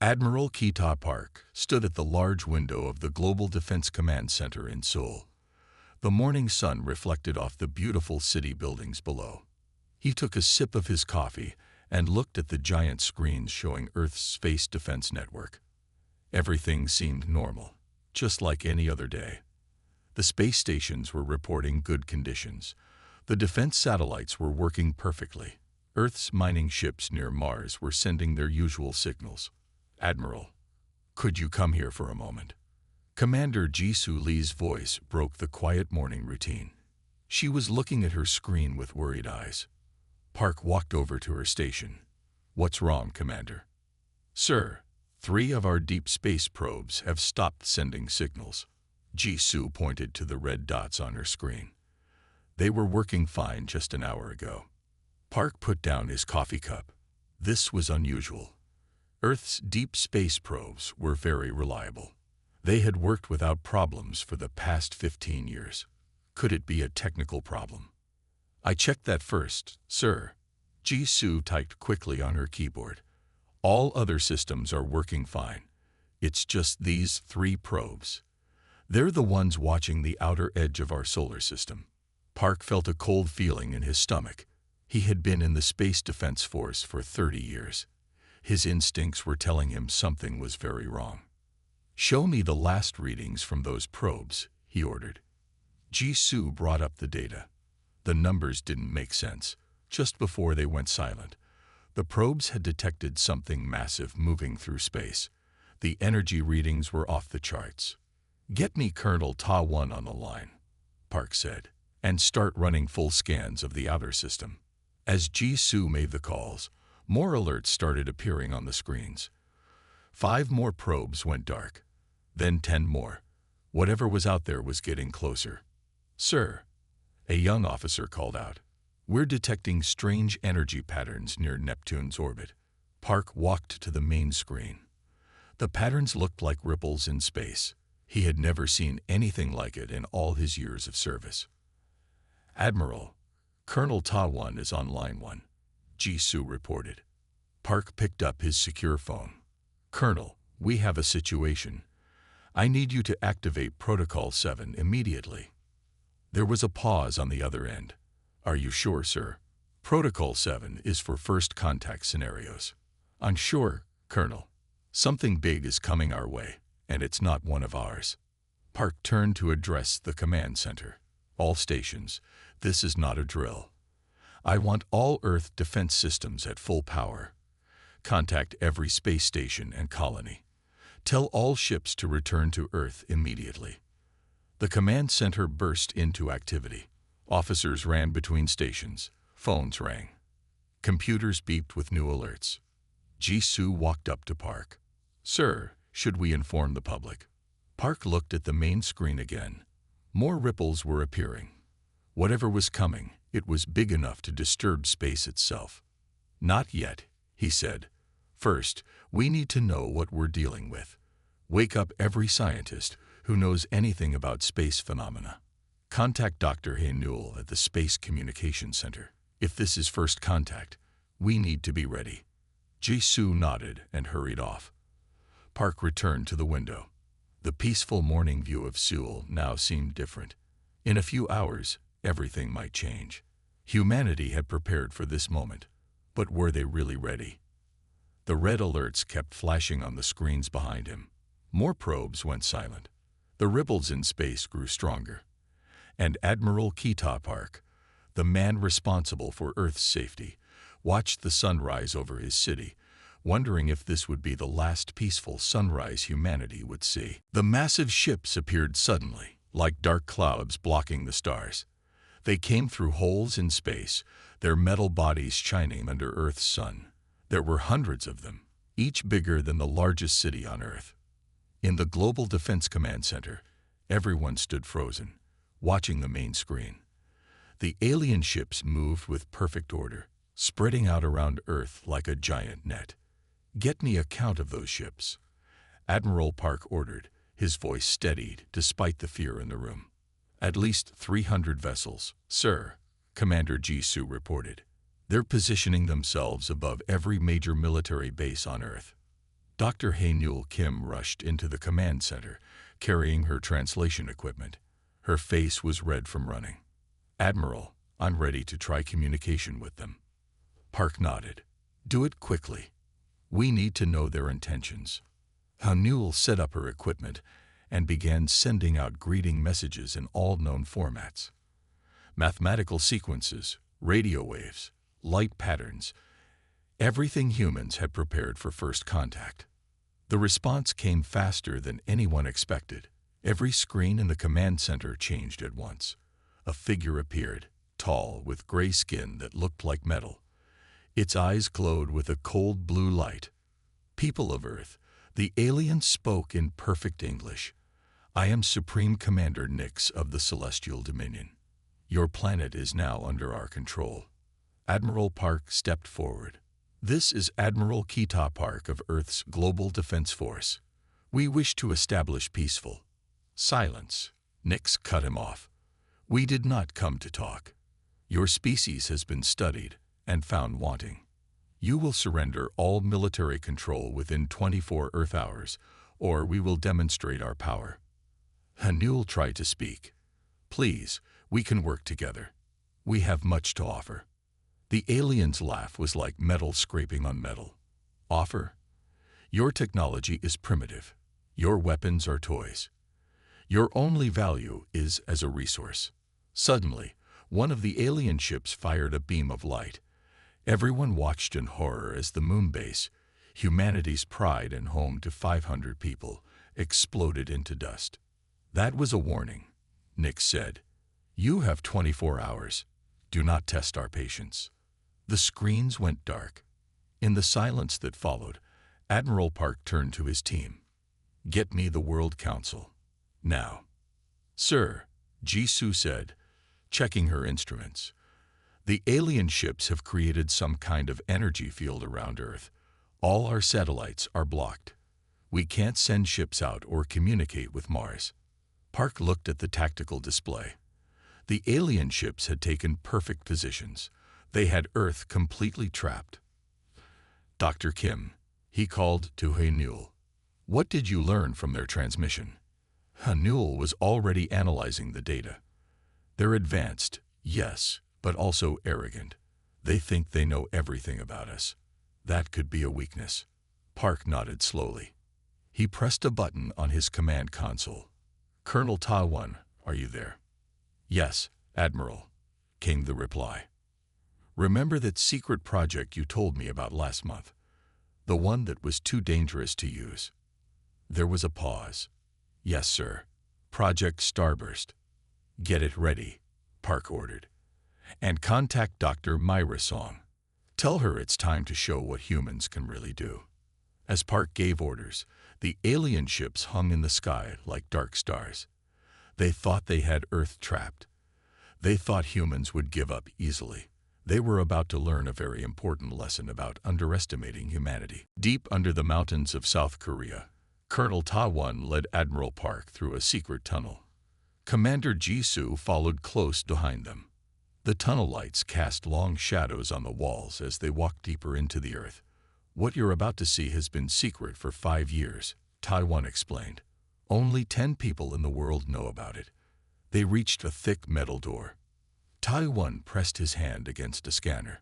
Admiral Kita Park stood at the large window of the Global Defense Command Center in Seoul. The morning sun reflected off the beautiful city buildings below. He took a sip of his coffee and looked at the giant screens showing Earth's space defense network. Everything seemed normal, just like any other day. The space stations were reporting good conditions. The defense satellites were working perfectly. Earth's mining ships near Mars were sending their usual signals. "Admiral, could you come here for a moment?" Commander Jisoo Lee's voice broke the quiet morning routine. She was looking at her screen with worried eyes. Park walked over to her station. "What's wrong, Commander?" "Sir, 3 of our deep space probes have stopped sending signals." Jisoo pointed to the red dots on her screen. "They were working fine just an hour ago." Park put down his coffee cup. This was unusual. Earth's deep space probes were very reliable. They had worked without problems for the past 15 years. Could it be a technical problem? "I checked that first, sir." Jisoo typed quickly on her keyboard. "All other systems are working fine. It's just these 3 probes. They're the ones watching the outer edge of our solar system." Park felt a cold feeling in his stomach. He had been in the Space Defense Force for 30 years. His instincts were telling him something was very wrong. "Show me the last readings from those probes," he ordered. Jisoo brought up the data. The numbers didn't make sense. Just before they went silent, the probes had detected something massive moving through space. The energy readings were off the charts. "Get me Colonel Ta-1 on the line," Park said, "and start running full scans of the outer system." As Jisoo made the calls, more alerts started appearing on the screens. 5 more probes went dark, then 10 more. Whatever was out there was getting closer. "Sir," a young officer called out, "we're detecting strange energy patterns near Neptune's orbit." Park walked to the main screen. The patterns looked like ripples in space. He had never seen anything like it in all his years of service. "Admiral, Colonel Ta-1 is on line 1, Jisoo reported. Park picked up his secure phone. "Colonel, we have a situation. I need you to activate Protocol 7 immediately." There was a pause on the other end. "Are you sure, sir?" "Protocol 7 is for first contact scenarios." "I'm sure, Colonel. Something big is coming our way, and it's not one of ours." Park turned to address the command center. "All stations, this is not a drill. I want all Earth defense systems at full power. Contact every space station and colony. Tell all ships to return to Earth immediately." The command center burst into activity. Officers ran between stations. Phones rang. Computers beeped with new alerts. Jisoo walked up to Park. "Sir, should we inform the public?" Park looked at the main screen again. More ripples were appearing. Whatever was coming, it was big enough to disturb space itself. "Not yet," he said. "First, we need to know what we're dealing with. Wake up every scientist who knows anything about space phenomena. Contact Dr. Hae Newell at the Space Communication Center. If this is first contact, we need to be ready." Jisoo nodded and hurried off. Park returned to the window. The peaceful morning view of Seoul now seemed different. In a few hours, everything might change. Humanity had prepared for this moment, but were they really ready? The red alerts kept flashing on the screens behind him. More probes went silent. The ripples in space grew stronger. And Admiral Kita Park, the man responsible for Earth's safety, watched the sun rise over his city, wondering if this would be the last peaceful sunrise humanity would see. The massive ships appeared suddenly, like dark clouds blocking the stars. They came through holes in space, their metal bodies shining under Earth's sun. There were hundreds of them, each bigger than the largest city on Earth. In the Global Defense Command Center, everyone stood frozen, watching the main screen. The alien ships moved with perfect order, spreading out around Earth like a giant net. "Get me a count of those ships," Admiral Park ordered, his voice steadied despite the fear in the room. "At least 300 vessels, sir," Commander Jisoo reported. "They're positioning themselves above every major military base on Earth." Dr. Haenul Kim rushed into the command center, carrying her translation equipment. Her face was red from running. "Admiral, I'm ready to try communication with them." Park nodded. "Do it quickly. We need to know their intentions." Haenul set up her equipment and began sending out greeting messages in all known formats. Mathematical sequences, radio waves, light patterns, everything humans had prepared for first contact. The response came faster than anyone expected. Every screen in the command center changed at once. A figure appeared, tall, with gray skin that looked like metal. Its eyes glowed with a cold blue light. "People of Earth," the alien spoke in perfect English. "I am Supreme Commander Nix of the Celestial Dominion. Your planet is now under our control." Admiral Park stepped forward. "This is Admiral Kita Park of Earth's Global Defense Force. We wish to establish peaceful—" "Silence," Nix cut him off. "We did not come to talk. Your species has been studied and found wanting. You will surrender all military control within 24 Earth hours, or we will demonstrate our power." Haenul tried to speak. "Please, we can work together. We have much to offer." The alien's laugh was like metal scraping on metal. "Offer? Your technology is primitive. Your weapons are toys. Your only value is as a resource." Suddenly, one of the alien ships fired a beam of light. Everyone watched in horror as the moon base, humanity's pride and home to 500 people, exploded into dust. "That was a warning," Nix said. "You have 24 hours. Do not test our patience." The screens went dark. In the silence that followed, Admiral Park turned to his team. "Get me the World Council. Now." "Sir," Jisoo said, checking her instruments. "The alien ships have created some kind of energy field around Earth. All our satellites are blocked. We can't send ships out or communicate with Mars." Park looked at the tactical display. The alien ships had taken perfect positions. They had Earth completely trapped. "Dr. Kim," he called to Haenul. "What did you learn from their transmission?" Haenul was already analyzing the data. "They're advanced, yes, but also arrogant. They think they know everything about us. That could be a weakness." Park nodded slowly. He pressed a button on his command console. "Colonel Ta-1, are you there?" "Yes, Admiral," came the reply. "Remember that secret project you told me about last month? The one that was too dangerous to use?" There was a pause. "Yes, sir. Project Starburst." "Get it ready," Park ordered. "And contact Dr. Myra Song. Tell her it's time to show what humans can really do." As Park gave orders, the alien ships hung in the sky like dark stars. They thought they had Earth trapped. They thought humans would give up easily. They were about to learn a very important lesson about underestimating humanity. Deep under the mountains of South Korea, Colonel Ta-1 led Admiral Park through a secret tunnel. Commander Jisoo followed close behind them. The tunnel lights cast long shadows on the walls as they walked deeper into the Earth. "What you're about to see has been secret for 5 years, Ta-1 explained. "Only 10 people in the world know about it." They reached a thick metal door. Ta-1 pressed his hand against a scanner.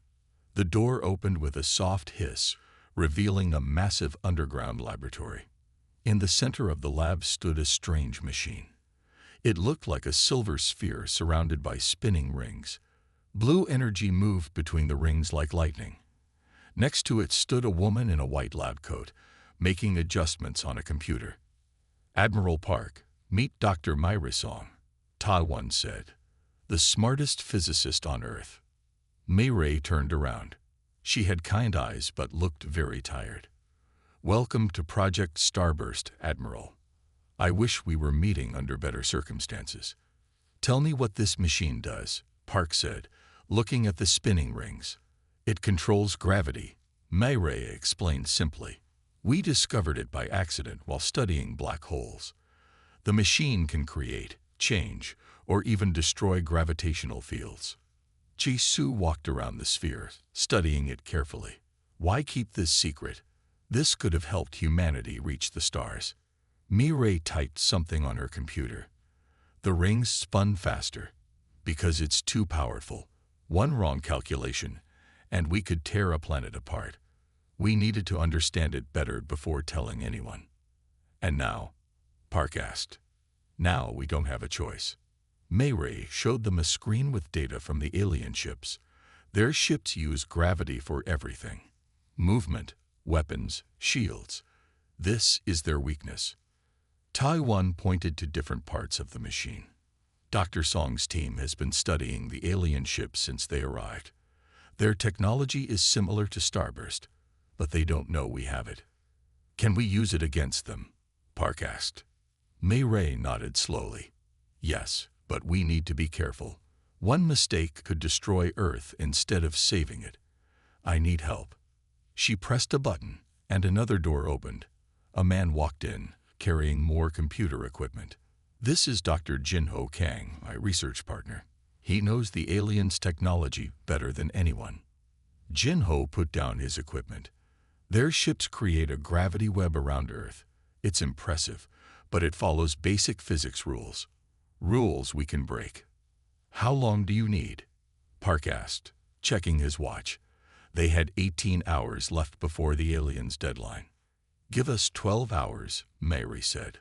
The door opened with a soft hiss, revealing a massive underground laboratory. In the center of the lab stood a strange machine. It looked like a silver sphere surrounded by spinning rings. Blue energy moved between the rings like lightning. Next to it stood a woman in a white lab coat, making adjustments on a computer. "Admiral Park, meet Dr. Myra Song," Ta-1 said. "The smartest physicist on Earth." Mayray turned around. She had kind eyes but looked very tired. "Welcome to Project Starburst, Admiral. I wish we were meeting under better circumstances." "Tell me what this machine does," Park said, looking at the spinning rings. "It controls gravity," Mayray explained simply. "We discovered it by accident while studying black holes. The machine can create, change, or even destroy gravitational fields." Jisoo walked around the sphere, studying it carefully. "Why keep this secret?" This could have helped humanity reach the stars. Mireille typed something on her computer. The rings spun faster. Because it's too powerful. One wrong calculation, and we could tear a planet apart. We needed to understand it better before telling anyone. And now? Park asked. Now we don't have a choice. Mireille showed them a screen with data from the alien ships. Their ships use gravity for everything. Movement, weapons, shields. This is their weakness. Taiwan pointed to different parts of the machine. Dr. Song's team has been studying the alien ships since they arrived. Their technology is similar to Starburst, but they don't know we have it. Can we use it against them? Park asked. Mireille nodded slowly. Yes, but we need to be careful. One mistake could destroy Earth instead of saving it. I need help. She pressed a button, and another door opened. A man walked in, carrying more computer equipment. This is Dr. Jinho Kang, my research partner. He knows the aliens' technology better than anyone. Jinho put down his equipment. Their ships create a gravity web around Earth. It's impressive, but it follows basic physics rules. Rules we can break. How long do you need? Park asked, checking his watch. They had 18 hours left before the aliens' deadline. Give us 12 hours, Mireille said.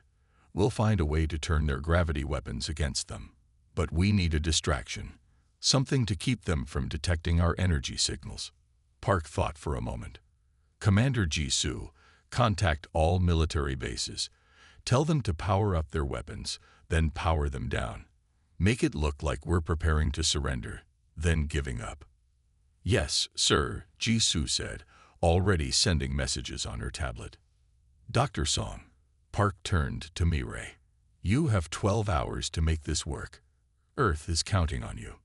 We'll find a way to turn their gravity weapons against them. But we need a distraction. Something to keep them from detecting our energy signals. Park thought for a moment. Commander Jisoo, contact all military bases. Tell them to power up their weapons, then power them down. Make it look like we're preparing to surrender, then giving up. Yes, sir, Jisoo said, already sending messages on her tablet. Dr. Song. Park turned to Mireille. You have 12 hours to make this work. Earth is counting on you.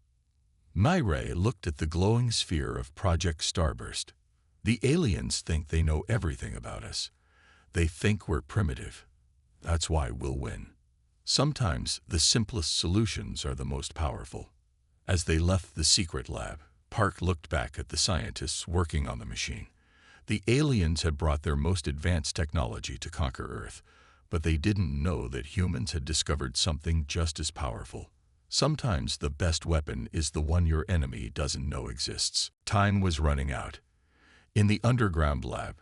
Mireille looked at the glowing sphere of Project Starburst. The aliens think they know everything about us. They think we're primitive. That's why we'll win. Sometimes the simplest solutions are the most powerful. As they left the secret lab, Park looked back at the scientists working on the machine. The aliens had brought their most advanced technology to conquer Earth, but they didn't know that humans had discovered something just as powerful. Sometimes the best weapon is the one your enemy doesn't know exists. Time was running out. In the underground lab,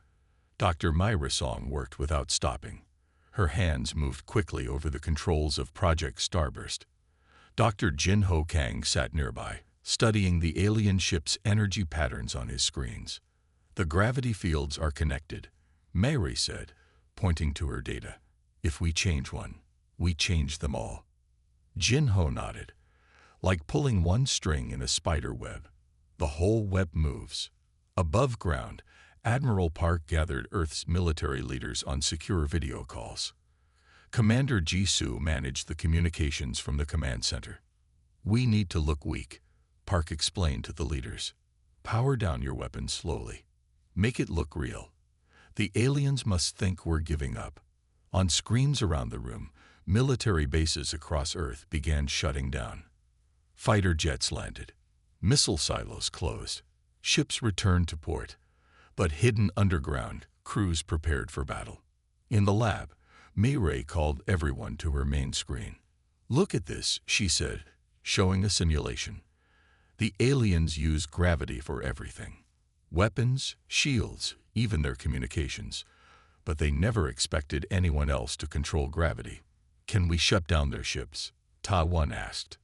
Dr. Myra Song worked without stopping. Her hands moved quickly over the controls of Project Starburst. Dr. Jinho Kang sat nearby, studying the alien ship's energy patterns on his screens. The gravity fields are connected, Mireille said, pointing to her data. If we change one, we change them all. Jinho nodded. Like pulling one string in a spider web, the whole web moves. Above ground, Admiral Park gathered Earth's military leaders on secure video calls. Commander Jisoo managed the communications from the command center. We need to look weak, Park explained to the leaders. Power down your weapons slowly. Make it look real. The aliens must think we're giving up. On screens around the room, military bases across Earth began shutting down. Fighter jets landed. Missile silos closed. Ships returned to port. But hidden underground, crews prepared for battle. In the lab, Mireille called everyone to her main screen. Look at this, she said, showing a simulation. The aliens use gravity for everything. Weapons, shields, even their communications. But they never expected anyone else to control gravity. Can we shut down their ships? Taiwan asked.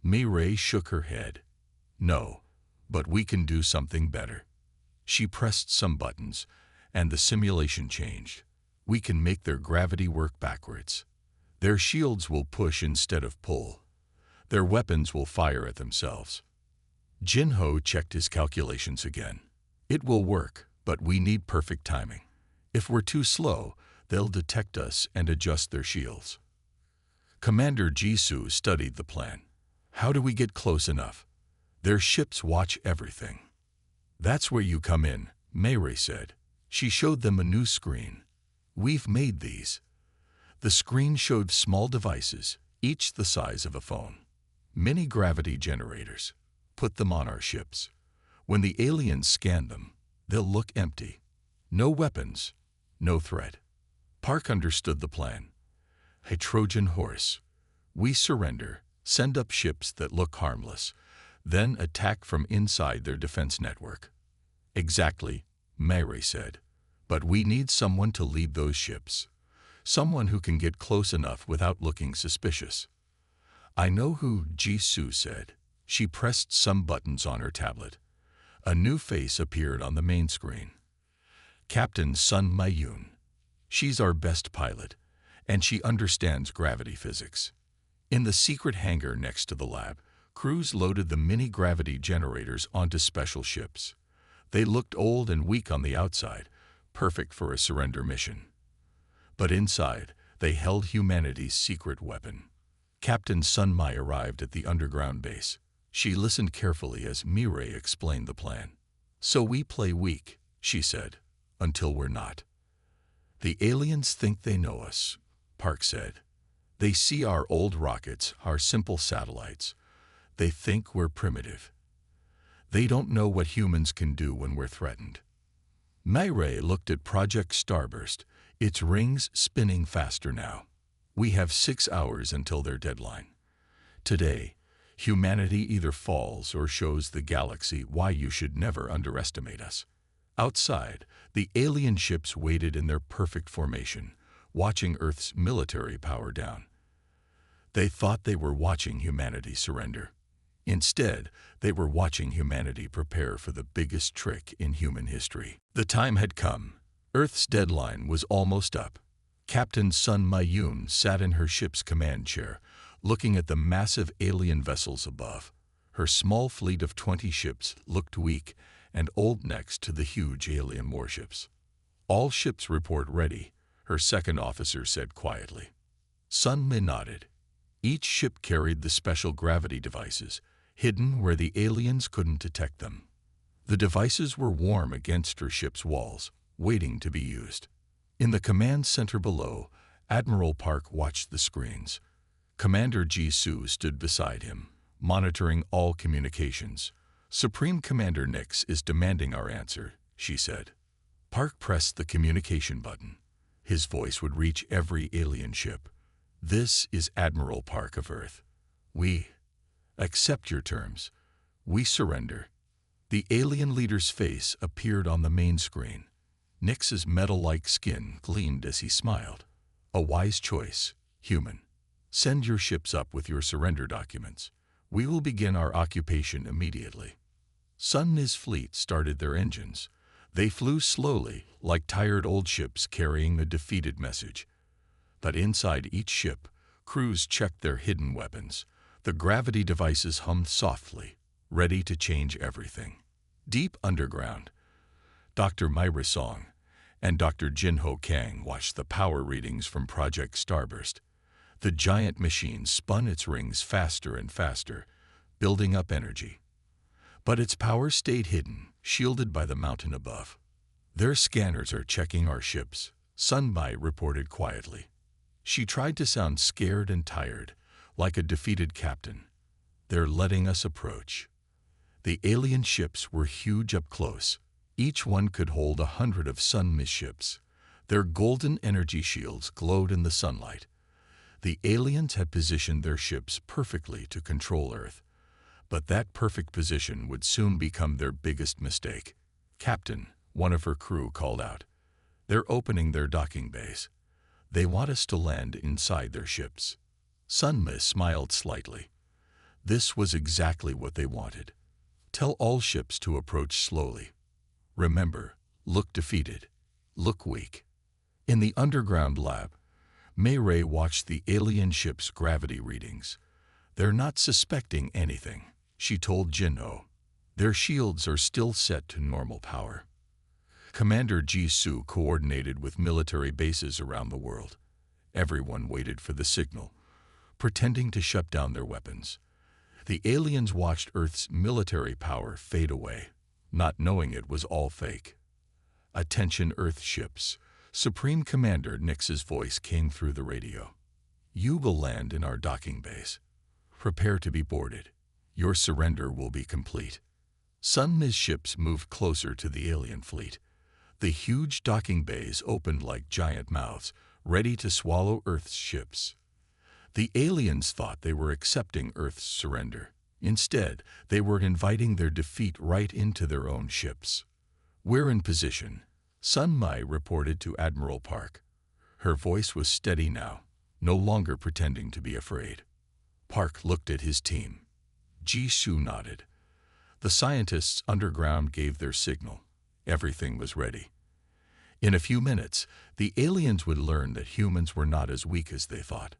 Mireille shook her head. No, but we can do something better. She pressed some buttons, and the simulation changed. We can make their gravity work backwards. Their shields will push instead of pull. Their weapons will fire at themselves. Jinho checked his calculations again. It will work, but we need perfect timing. If we're too slow, they'll detect us and adjust their shields. Commander Jisoo studied the plan. How do we get close enough? Their ships watch everything. That's where you come in, Mireille said. She showed them a new screen. We've made these. The screen showed small devices, each the size of a phone. Mini gravity generators. Put them on our ships. When the aliens scan them, they'll look empty. No weapons, no threat. Park understood the plan. A Trojan horse. We surrender, send up ships that look harmless, then attack from inside their defense network. Exactly, Mayray said. But we need someone to lead those ships. Someone who can get close enough without looking suspicious. I know who, Jisoo said. She pressed some buttons on her tablet. A new face appeared on the main screen. Captain Sun Mayun. She's our best pilot, and she understands gravity physics. In the secret hangar next to the lab, crews loaded the mini-gravity generators onto special ships. They looked old and weak on the outside, perfect for a surrender mission. But inside, they held humanity's secret weapon. Captain Sun Mai arrived at the underground base. She listened carefully as Mireille explained the plan. So we play weak, she said, until we're not. The aliens think they know us, Park said. They see our old rockets, our simple satellites. They think we're primitive. They don't know what humans can do when we're threatened. Mireille looked at Project Starburst, its rings spinning faster now. We have 6 hours until their deadline. Today, humanity either falls or shows the galaxy why you should never underestimate us. Outside, the alien ships waited in their perfect formation, watching Earth's military power down. They thought they were watching humanity surrender. Instead, they were watching humanity prepare for the biggest trick in human history. The time had come. Earth's deadline was almost up. Captain Sun Mayun sat in her ship's command chair, looking at the massive alien vessels above. Her small fleet of 20 ships looked weak and old next to the huge alien warships. All ships report ready, her second officer said quietly. Sun Mi nodded. Each ship carried the special gravity devices, hidden where the aliens couldn't detect them. The devices were warm against her ship's walls, waiting to be used. In the command center below, Admiral Park watched the screens. Commander Jisoo stood beside him, monitoring all communications. Supreme Commander Nix is demanding our answer, she said. Park pressed the communication button. His voice would reach every alien ship. This is Admiral Park of Earth. We accept your terms. We surrender. The alien leader's face appeared on the main screen. Nix's metal-like skin gleamed as he smiled. A wise choice, human. Send your ships up with your surrender documents. We will begin our occupation immediately. Sun Mi's fleet started their engines. They flew slowly, like tired old ships carrying a defeated message. But inside each ship, crews checked their hidden weapons. The gravity devices hummed softly, ready to change everything. Deep underground, Dr. Myra Song and Dr. Jinho Kang watched the power readings from Project Starburst. The giant machine spun its rings faster and faster, building up energy. But its power stayed hidden, shielded by the mountain above. Their scanners are checking our ships, Sun Mi reported quietly. She tried to sound scared and tired, like a defeated captain. They're letting us approach. The alien ships were huge up close. Each one could hold 100 of Sun Mi's ships. Their golden energy shields glowed in the sunlight. The aliens had positioned their ships perfectly to control Earth. But that perfect position would soon become their biggest mistake. Captain, one of her crew called out. They're opening their docking bays. They want us to land inside their ships. Sun Mi smiled slightly. This was exactly what they wanted. Tell all ships to approach slowly. Remember, look defeated. Look weak. In the underground lab, Mayray watched the alien ship's gravity readings. They're not suspecting anything, she told Jinho. Their shields are still set to normal power. Commander Jisoo coordinated with military bases around the world. Everyone waited for the signal, pretending to shut down their weapons. The aliens watched Earth's military power fade away, not knowing it was all fake. Attention Earth ships. Supreme Commander Nix's voice came through the radio. You will land in our docking bays. Prepare to be boarded. Your surrender will be complete. Sun Mi's ships moved closer to the alien fleet. The huge docking bays opened like giant mouths, ready to swallow Earth's ships. The aliens thought they were accepting Earth's surrender. Instead, they were inviting their defeat right into their own ships. "We're in position," Sun Mai reported to Admiral Park. Her voice was steady now, no longer pretending to be afraid. Park looked at his team. Jisoo nodded. The scientists underground gave their signal. Everything was ready. In a few minutes, the aliens would learn that humans were not as weak as they thought.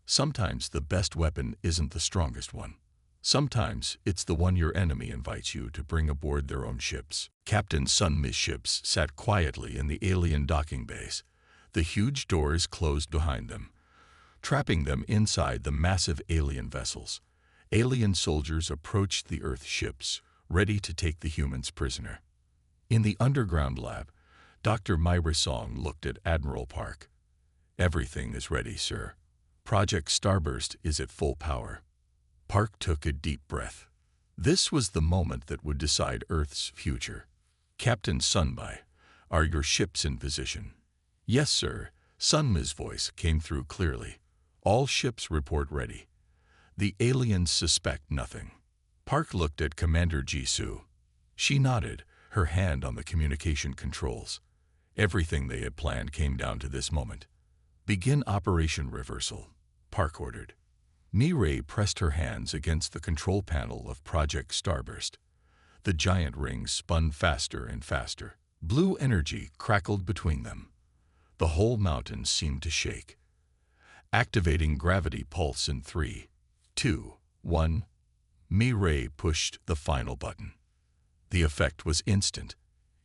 Sometimes the best weapon isn't the strongest one. Sometimes it's the one your enemy invites you to bring aboard their own ships. Captain Sun Mi's ships sat quietly in the alien docking bays. The huge doors closed behind them, trapping them inside the massive alien vessels. Alien soldiers approached the Earth ships, ready to take the humans prisoner. In the underground lab, Dr. Myra Song looked at Admiral Park. "Everything is ready, sir. Project Starburst is at full power." Park took a deep breath. This was the moment that would decide Earth's future. "Captain Sun Mi, are your ships in position?" "Yes, sir." Sun Mi's voice came through clearly. "All ships report ready. The aliens suspect nothing." Park looked at Commander Jisoo. She nodded, her hand on the communication controls. Everything they had planned came down to this moment. "Begin Operation Reversal," Park ordered. Mi-Ray pressed her hands against the control panel of Project Starburst. The giant rings spun faster and faster. Blue energy crackled between them. The whole mountain seemed to shake. Activating gravity pulse in 3, 2, 1. Mi-Ray pushed the final button. The effect was instant.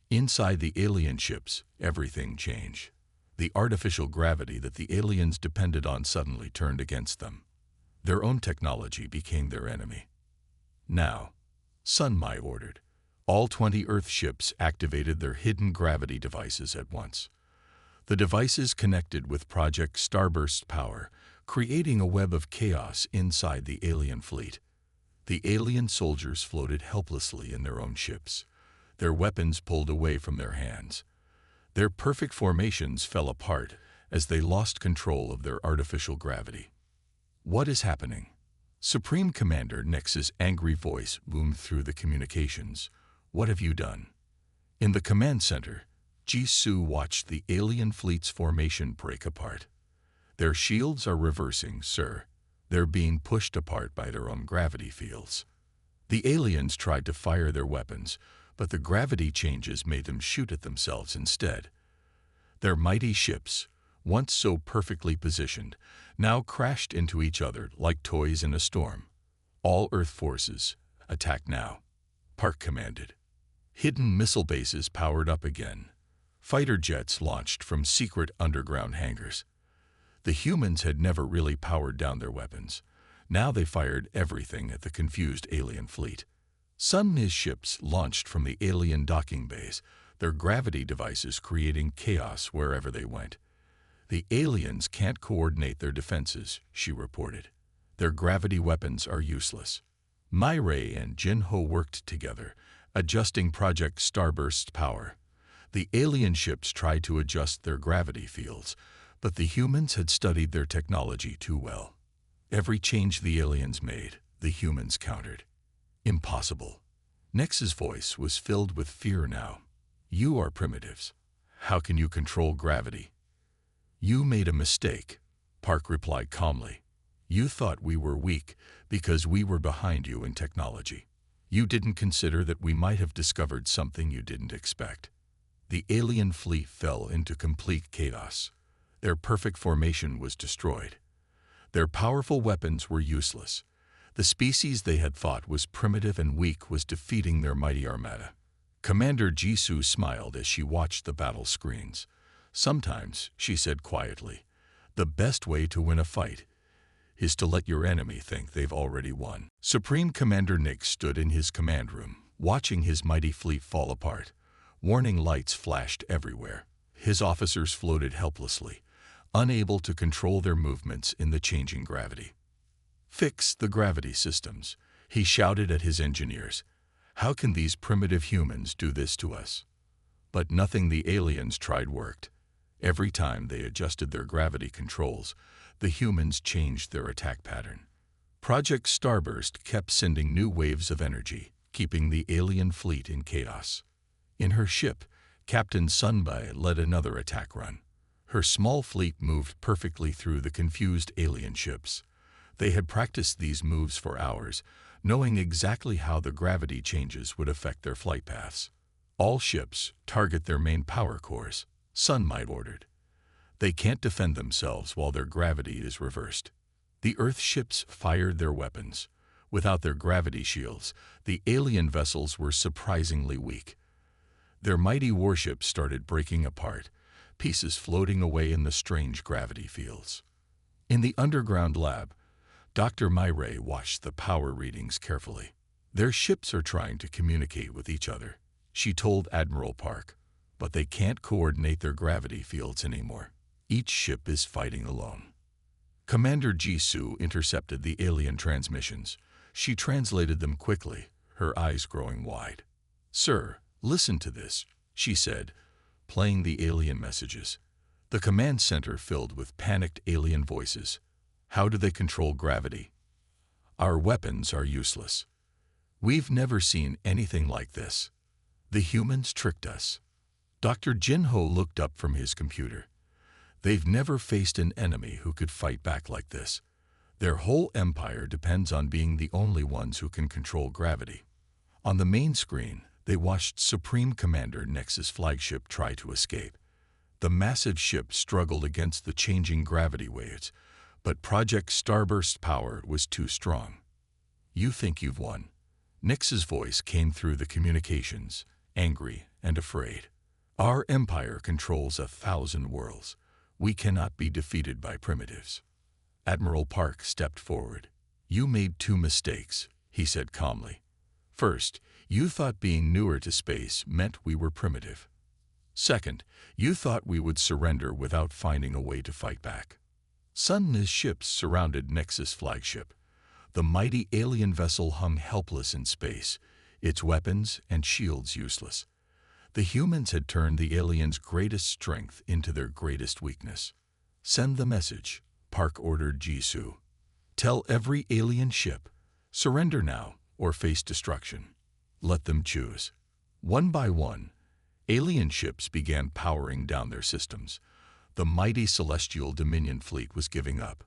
Inside the alien ships, everything changed. The artificial gravity that the aliens depended on suddenly turned against them. Their own technology became their enemy. "Now," Sun Mi ordered. All 20 Earth ships activated their hidden gravity devices at once. The devices connected with Project Starburst's power, creating a web of chaos inside the alien fleet. The alien soldiers floated helplessly in their own ships, their weapons pulled away from their hands. Their perfect formations fell apart as they lost control of their artificial gravity. "What is happening?" Supreme Commander Nex's angry voice boomed through the communications. "What have you done?" In the command center, Jisoo watched the alien fleet's formation break apart. "Their shields are reversing, sir. They're being pushed apart by their own gravity fields." The aliens tried to fire their weapons, but the gravity changes made them shoot at themselves instead. Their mighty ships, once so perfectly positioned, now crashed into each other like toys in a storm. "All Earth forces, attack now," Park commanded. Hidden missile bases powered up again. Fighter jets launched from secret underground hangars. The humans had never really powered down their weapons. Now they fired everything at the confused alien fleet. Sun Mi's ships launched from the alien docking bays, their gravity devices creating chaos wherever they went. "The aliens can't coordinate their defenses," she reported. "Their gravity weapons are useless." Mi-Ray and Jin-Ho worked together, adjusting Project Starburst's power. The alien ships tried to adjust their gravity fields, but the humans had studied their technology too well. Every change the aliens made, the humans countered. "Impossible." Nex's voice was filled with fear now. "You are primitives. How can you control gravity?" "You made a mistake," Park replied calmly. "You thought we were weak because we were behind you in technology. You didn't consider that we might have discovered something you didn't expect." The alien fleet fell into complete chaos. Their perfect formation was destroyed. Their powerful weapons were useless. The species they had thought was primitive and weak was defeating their mighty armada. Commander Jisoo smiled as she watched the battle screens. "Sometimes," she said quietly, "the best way to win a fight is to let your enemy think they've already won." Supreme Commander Nix stood in his command room, watching his mighty fleet fall apart. Warning lights flashed everywhere. His officers floated helplessly, unable to control their movements in the changing gravity. "Fix the gravity systems," he shouted at his engineers. "How can these primitive humans do this to us?" But nothing the aliens tried worked. Every time they adjusted their gravity controls, the humans changed their attack pattern. Project Starburst kept sending new waves of energy, keeping the alien fleet in chaos. In her ship, Captain Sunbai led another attack run. Her small fleet moved perfectly through the confused alien ships. They had practiced these moves for hours, knowing exactly how the gravity changes would affect their flight paths. All ships target their main power cores, Sunbai ordered. They can't defend themselves while their gravity is reversed. The Earth ships fired their weapons. Without their gravity shields, the alien vessels were surprisingly weak. Their mighty warships started breaking apart, pieces floating away in the strange gravity fields. In the underground lab, Dr. Myray watched the power readings carefully. Their ships are trying to communicate with each other, she told Admiral Park, but they can't coordinate their gravity fields anymore. Each ship is fighting alone. Commander Jisoo intercepted the alien transmissions. She translated them quickly, her eyes growing wide. "Sir, listen to this," she said, playing the alien messages. The command center filled with panicked alien voices. "How do they control gravity? Our weapons are useless. We've never seen anything like this. The humans tricked us." Dr. Jinho looked up from his computer. They've never faced an enemy who could fight back like this. Their whole empire depends on being the only ones who can control gravity. On the main screen, they watched Supreme Commander Nexus' flagship try to escape. The massive ship struggled against the changing gravity waves, but Project Starburst's power was too strong. "You think you've won." Nix's voice came through the communications, angry and afraid. "Our empire controls 1,000 worlds. We cannot be defeated by primitives." Admiral Park stepped forward. "You made 2 mistakes," he said calmly. "First, you thought being newer to space meant we were primitive. Second, you thought we would surrender without finding a way to fight back." Sun's ships surrounded Nexus' flagship. The mighty alien vessel hung helpless in space, its weapons and shields useless. The humans had turned the aliens' greatest strength into their greatest weakness. "Send the message," Park ordered Jisoo. "Tell every alien ship, surrender now or face destruction. Let them choose." One by one, alien ships began powering down their systems. The mighty celestial Dominion fleet was giving up.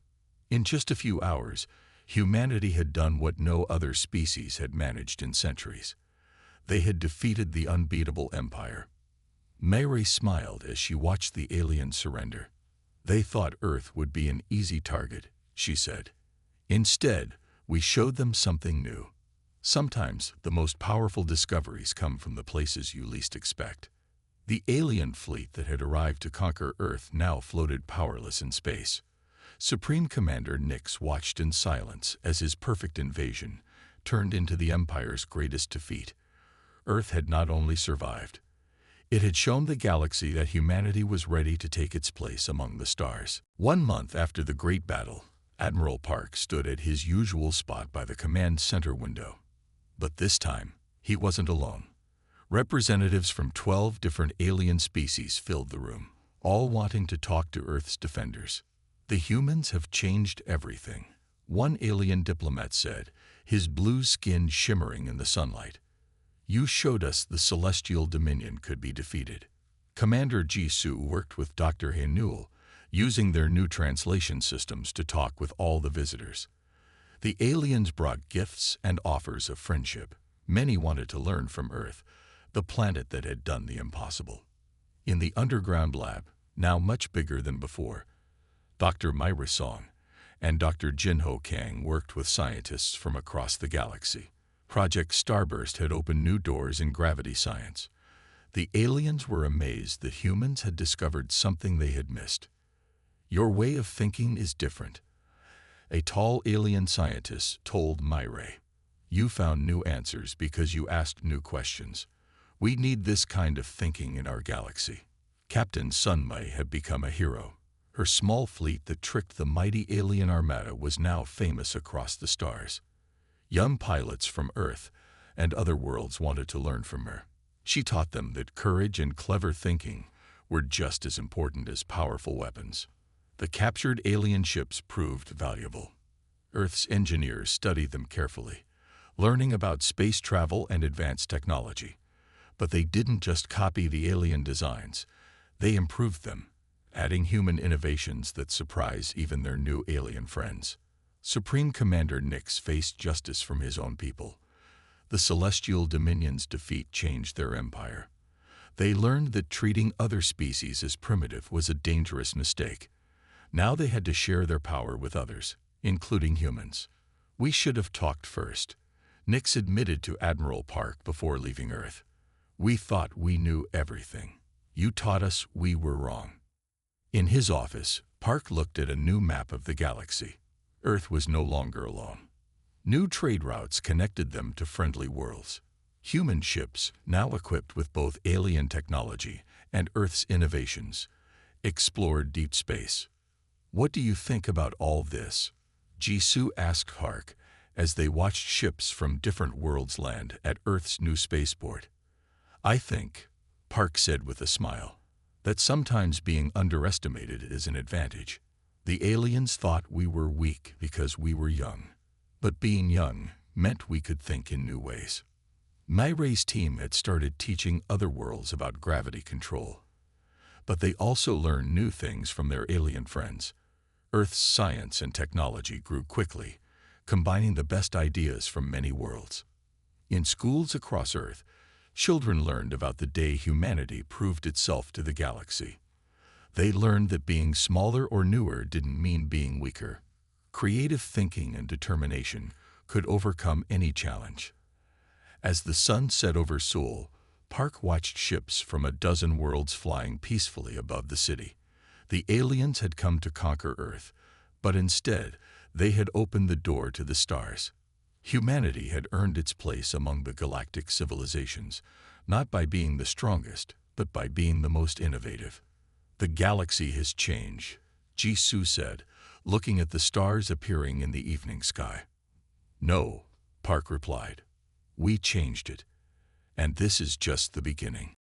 In just a few hours, humanity had done what no other species had managed in centuries. They had defeated the unbeatable empire. Mary smiled as she watched the aliens surrender. "They thought Earth would be an easy target," she said. "Instead, we showed them something new. Sometimes the most powerful discoveries come from the places you least expect." The alien fleet that had arrived to conquer Earth now floated powerless in space. Supreme Commander Nix watched in silence as his perfect invasion turned into the Empire's greatest defeat. Earth had not only survived, it had shown the galaxy that humanity was ready to take its place among the stars. 1 month after the Great Battle, Admiral Park stood at his usual spot by the command center window. But this time, he wasn't alone. Representatives from 12 different alien species filled the room, all wanting to talk to Earth's defenders. "The humans have changed everything," one alien diplomat said, his blue skin shimmering in the sunlight. "You showed us the celestial dominion could be defeated." Commander Jisoo worked with Dr. Haenul, using their new translation systems to talk with all the visitors. The aliens brought gifts and offers of friendship. Many wanted to learn from Earth, the planet that had done the impossible. In the underground lab, now much bigger than before, Dr. Myra Song and Dr. Jinho Kang worked with scientists from across the galaxy. Project Starburst had opened new doors in gravity science. The aliens were amazed that humans had discovered something they had missed. "Your way of thinking is different," a tall alien scientist told Myra. "You found new answers because you asked new questions. We need this kind of thinking in our galaxy." Captain Sunmai had become a hero. Her small fleet that tricked the mighty alien armada was now famous across the stars. Young pilots from Earth and other worlds wanted to learn from her. She taught them that courage and clever thinking were just as important as powerful weapons. The captured alien ships proved valuable. Earth's engineers studied them carefully, learning about space travel and advanced technology. But they didn't just copy the alien designs, they improved them, adding human innovations that surprise even their new alien friends. Supreme Commander Nix faced justice from his own people. The Celestial Dominion's defeat changed their empire. They learned that treating other species as primitive was a dangerous mistake. Now they had to share their power with others, including humans. "We should have talked first," Nix admitted to Admiral Park before leaving Earth. "We thought we knew everything. You taught us we were wrong." In his office, Park looked at a new map of the galaxy. Earth was no longer alone. New trade routes connected them to friendly worlds. Human ships, now equipped with both alien technology and Earth's innovations, explored deep space. "What do you think about all this?" Jisoo asked Park as they watched ships from different worlds land at Earth's new spaceport. "I think," Park said with a smile, "that sometimes being underestimated is an advantage. The aliens thought we were weak because we were young. But being young meant we could think in new ways." Myray's team had started teaching other worlds about gravity control. But they also learned new things from their alien friends. Earth's science and technology grew quickly, combining the best ideas from many worlds. In schools across Earth, children learned about the day humanity proved itself to the galaxy. They learned that being smaller or newer didn't mean being weaker. Creative thinking and determination could overcome any challenge. As the sun set over Seoul, Park watched ships from a dozen worlds flying peacefully above the city. The aliens had come to conquer Earth, but instead, they had opened the door to the stars. Humanity had earned its place among the galactic civilizations, not by being the strongest, but by being the most innovative. "The galaxy has changed," Jisoo said, looking at the stars appearing in the evening sky. "No," Park replied. "We changed it. And this is just the beginning."